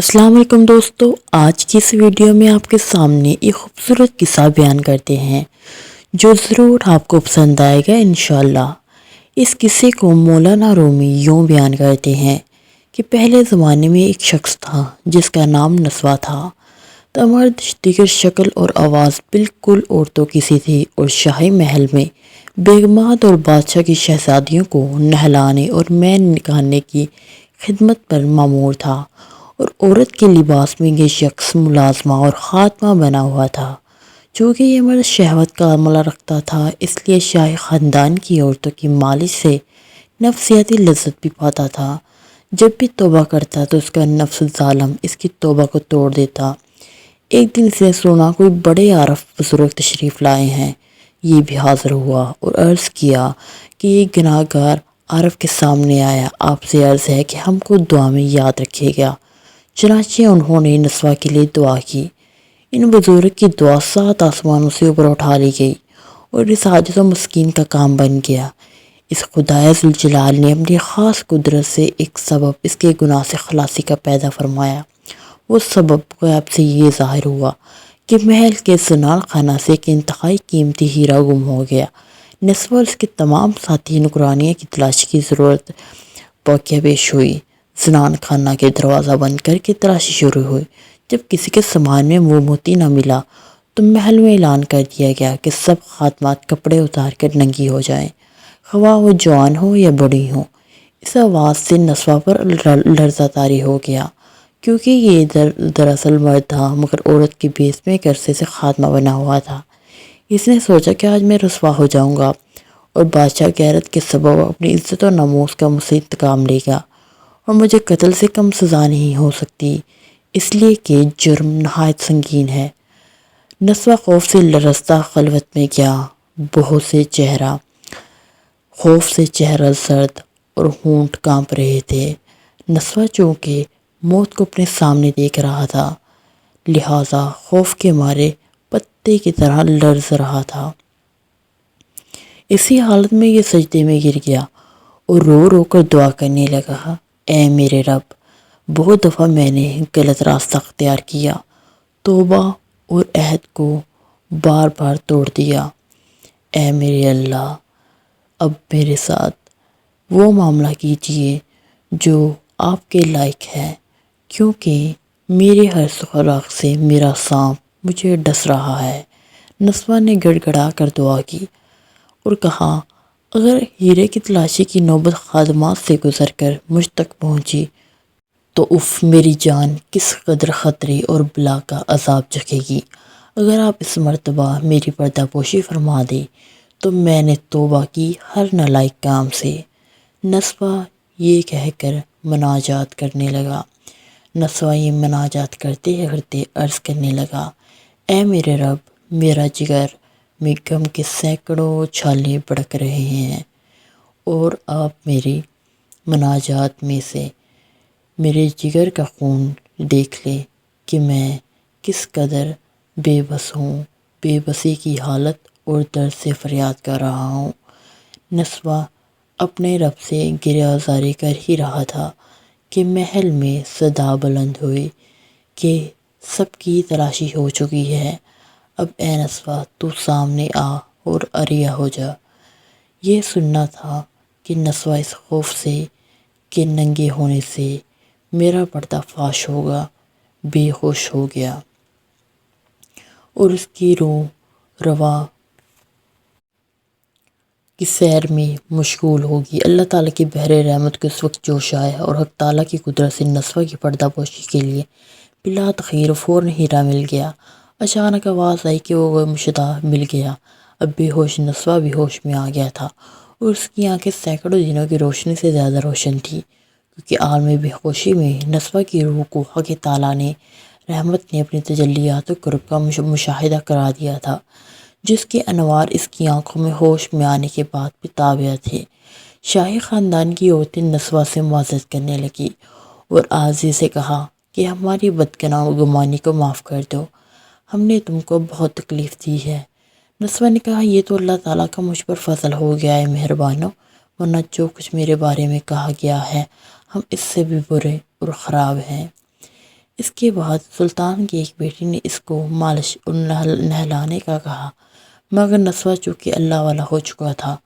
السلام علیکم دوستو، آج کی اس ویڈیو میں آپ کے سامنے ایک خوبصورت قصہ بیان کرتے ہیں جو ضرور آپ کو پسند آئے گا انشاءاللہ۔ اس قصے کو مولانا رومی یوں بیان کرتے ہیں کہ پہلے زمانے میں ایک شخص تھا جس کا نام نسوہ تھا۔ مرد دیگر شکل اور آواز بالکل عورتوں کی سی تھی اور شاہی محل میں بیگمات اور بادشاہ کی شہزادیوں کو نہلانے اور مین نکالنے کی خدمت پر مامور تھا، اور عورت کے لباس میں یہ شخص ملازمہ اور خاتمہ بنا ہوا تھا۔ چونکہ یہ مرد شہوت کا عملہ رکھتا تھا، اس لیے شاہی خاندان کی عورتوں کی مالش سے نفسیاتی لذت بھی پاتا تھا۔ جب بھی توبہ کرتا تو اس کا نفس ظالم اس کی توبہ کو توڑ دیتا۔ ایک دن اس نے سنا کوئی بڑے عارف بزرگ تشریف لائے ہیں۔ یہ بھی حاضر ہوا اور عرض کیا کہ یہ گناہ گار عارف کے سامنے آیا، آپ سے عرض ہے کہ ہم کو دعا میں یاد رکھے گا۔ چنانچہ انہوں نے نسوہ کے لیے دعا کی۔ ان بزرگ کی دعا 7 آسمانوں سے اوپر اٹھا لی گئی اور اس عاجز و مسکین کا کام بن گیا۔ اس خدائے ذوالجلال نے اپنی خاص قدرت سے ایک سبب اس کے گناہ سے خلاصی کا پیدا فرمایا۔ وہ سبب غیب سے یہ ظاہر ہوا کہ محل کے زنان خانہ سے ایک انتہائی قیمتی ہیرا گم ہو گیا۔ نسوہ اور اس کے تمام ساتھی نگرانیہ کی تلاش کی ضرورت واقعہ پیش ہوئی۔ زنان خانہ کے دروازہ بند کر کے تلاشی شروع ہوئی۔ جب کسی کے سامان میں وہ موتی نہ ملا تو محل میں اعلان کر دیا گیا کہ سب خاتمات کپڑے اتار کر ننگی ہو جائیں، خواہ وہ جوان ہو یا بڑی ہو۔ اس آواز سے نسوہ پر لرزہ طاری ہو گیا، کیونکہ یہ دراصل مرد تھا مگر عورت کے بیس میں ایک عرصے سے خاتمہ بنا ہوا تھا۔ اس نے سوچا کہ آج میں رسوا ہو جاؤں گا اور بادشاہ غیرت کے سبب اپنی عزت و ناموس کا مجھ سے انتقام لے گا، اور مجھے قتل سے کم سزا نہیں ہو سکتی، اس لیے کہ جرم نہایت سنگین ہے۔ نسوہ خوف سے لرزتا خلوت میں گیا۔ خوف سے چہرہ زرد اور ہونٹ کانپ رہے تھے۔ نسوہ چونکہ موت کو اپنے سامنے دیکھ رہا تھا، لہٰذا خوف کے مارے پتے کی طرح لرز رہا تھا۔ اسی حالت میں یہ سجدے میں گر گیا اور رو رو کر دعا کرنے لگا، اے میرے رب، بہت دفعہ میں نے غلط راستہ اختیار کیا، توبہ اور عہد کو بار بار توڑ دیا۔ اے میرے اللہ، اب میرے ساتھ وہ معاملہ کیجیے جو آپ کے لائق ہے، کیونکہ میرے ہر سوراخ سے میرا سانپ مجھے ڈس رہا ہے۔ نسوہ نے گڑ گڑا کر دعا کی اور کہا، اگر ہیرے کی تلاشی کی نوبت خادمات سے گزر کر مجھ تک پہنچی تو میری جان کس قدر خطرے اور بلا کا عذاب چکھے گی۔ اگر آپ اس مرتبہ میری پردہ پوشی فرما دے تو میں نے توبہ کی ہر نالائق کام سے۔ نسوہ یہ کہہ کر مناجات کرنے لگا۔ نسوہ یہ مناجات کرتے کرتے عرض کرنے لگا، اے میرے رب، میرا جگر میں غم کے سینکڑوں چھالے بھڑک رہے ہیں، اور آپ میری مناجات میں سے میرے جگر کا خون دیکھ لے کہ میں کس قدر بے بس ہوں، بے بسی کی حالت اور درد سے فریاد کر رہا ہوں۔ نسوہ اپنے رب سے گریہ زاری کر ہی رہا تھا کہ محل میں صدا بلند ہوئی کہ سب کی تلاشی ہو چکی ہے، اب اے نسوہ تو سامنے آ اور عریاں ہو جا۔ یہ سننا تھا کہ نسوہ اس خوف سے کہ ننگے ہونے سے میرا پردہ فاش ہوگا بے ہوش ہو گیا، اور اس کی روح رواں کی سیر میں مشغول ہوگی۔ اللہ تعالیٰ کی بحر رحمت کو اس وقت جوش آیا اور حق تعالیٰ کی قدرت سے نسوہ کی پردہ پوشی کے لیے بلا تخیر فوراً ہیرا مل گیا۔ اچانک آواز آئی کہ وہ گمشدہ مل گیا۔ اب بے ہوش نسوہ بھی ہوش میں آ گیا تھا، اور اس کی آنکھیں سینکڑوں دنوں کی روشنی سے زیادہ روشن تھی، کیونکہ عالم بے ہوشی میں نسوہ کی روح کو حق تعالیٰ نے رحمت نے اپنی تجلیات و قرب کا مشاہدہ کرا دیا تھا، جس کے انوار اس کی آنکھوں میں ہوش میں آنے کے بعد بھی تابع تھے۔ شاہی خاندان کی عورتیں نسوہ سے معذرت کرنے لگی اور عاجزی سے کہا کہ ہماری بدگمانی کو معاف کر دو، ہم نے تم کو بہت تکلیف دی ہے۔ نسوہ نے کہا، یہ تو اللہ تعالیٰ کا مجھ پر فضل ہو گیا ہے مہربانو، ورنہ جو کچھ میرے بارے میں کہا گیا ہے ہم اس سے بھی برے اور خراب ہیں۔ اس کے بعد سلطان کی ایک بیٹی نے اس کو مالش اور نہلانے کا کہا، مگر نسوہ چونکہ اللہ والا ہو چکا تھا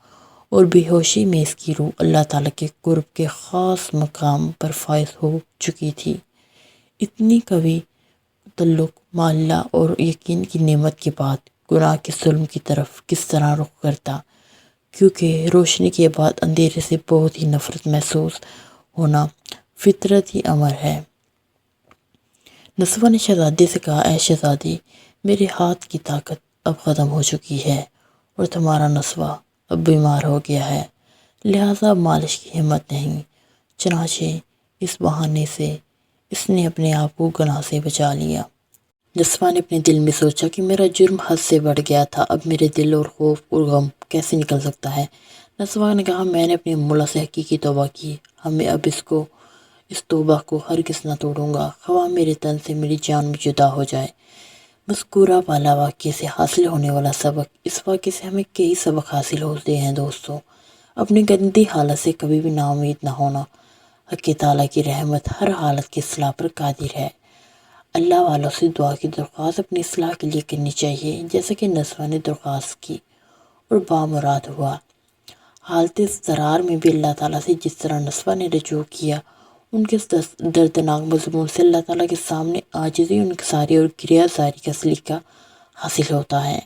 اور بے ہوشی میں اس کی روح اللہ تعالیٰ کے قرب کے خاص مقام پر فائز ہو چکی تھی۔ اتنی قوی تعلق معلّہ اور یقین کی نعمت کے بعد گناہ کے ظلم کی طرف کس طرح رخ کرتا، کیونکہ روشنی کے بعد اندھیرے سے بہت ہی نفرت محسوس ہونا فطرتی امر ہے۔ نسوہ نے شہزادے سے کہا، اے شہزادے، میرے ہاتھ کی طاقت اب ختم ہو چکی ہے اور تمہارا نسوہ اب بیمار ہو گیا ہے، لہٰذا مالش کی ہمت نہیں۔ چنانچہ اس بہانے سے اس نے اپنے آپ کو گناہ سے بچا لیا۔ نسوہ نے اپنے دل میں سوچا کہ میرا جرم حد سے بڑھ گیا تھا، اب میرے دل اور خوف اور غم کیسے نکل سکتا ہے۔ نسوہ نے کہا، میں نے اپنے مولا سے حقیقی توبہ کی، ہمیں اب اس توبہ کو ہرگز نہ توڑوں گا، خواہ میرے تن سے میری جان بھی جدا ہو جائے۔ مذکورہ بالا واقعے سے حاصل ہونے والا سبق، اس واقعے سے ہمیں کئی سبق حاصل ہوتے ہیں دوستو۔ اپنی گندی حالت سے کبھی بھی نا امید نہ ہونا، حق تعالیٰ کی رحمت ہر حالت کی اصلاح پر قادر ہے۔ اللہ والوں سے دعا کی درخواست اپنی اصلاح کے لیے کرنی چاہیے، جیسا کہ نسوہ نے درخواست کی اور بامراد ہوا۔ حالت ضرار میں بھی اللہ تعالیٰ سے جس طرح نسوہ نے رجوع کیا، ان کے دردناک مضمون سے اللہ تعالیٰ کے سامنے عاجزی، انکساری اور گریہ زاری کا سلیقہ حاصل ہوتا ہے۔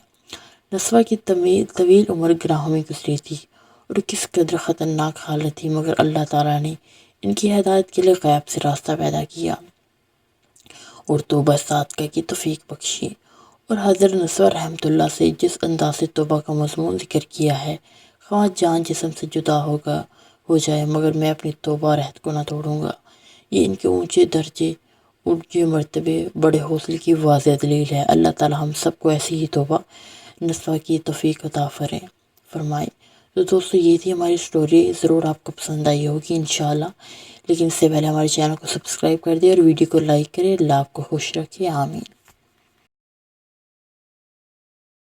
نسوہ کی طویل عمر گناہوں میں گزری تھی اور کس قدر خطرناک حالت تھی، مگر اللہ تعالیٰ نے ان کی ہدایت کے لیے غیب سے راستہ پیدا کیا اور توبہ صادقہ کی توفیق بخشی۔ اور حضرت نسوہ رحمۃ اللہ سے جس انداز سے توبہ کا مضمون ذکر کیا ہے، خواہ جان جسم سے جدا ہو جائے مگر میں اپنی توبہ اور عہد کو نہ توڑوں گا، یہ ان کے اونچے درجے، اونچے مرتبے، بڑے حوصلے کی واضح دلیل ہے۔ اللہ تعالیٰ ہم سب کو ایسی ہی توبہ نسوہ کی توفیق عطا فرمائے۔ تو دوستو یہ تھی ہماری سٹوری، ضرور آپ کو پسند آئی ہوگی انشاءاللہ، لیکن اس سے پہلے ہمارے چینل کو سبسکرائب کر دیں اور ویڈیو کو لائک کریں۔ اللہ آپ کو خوش رکھے، آمین۔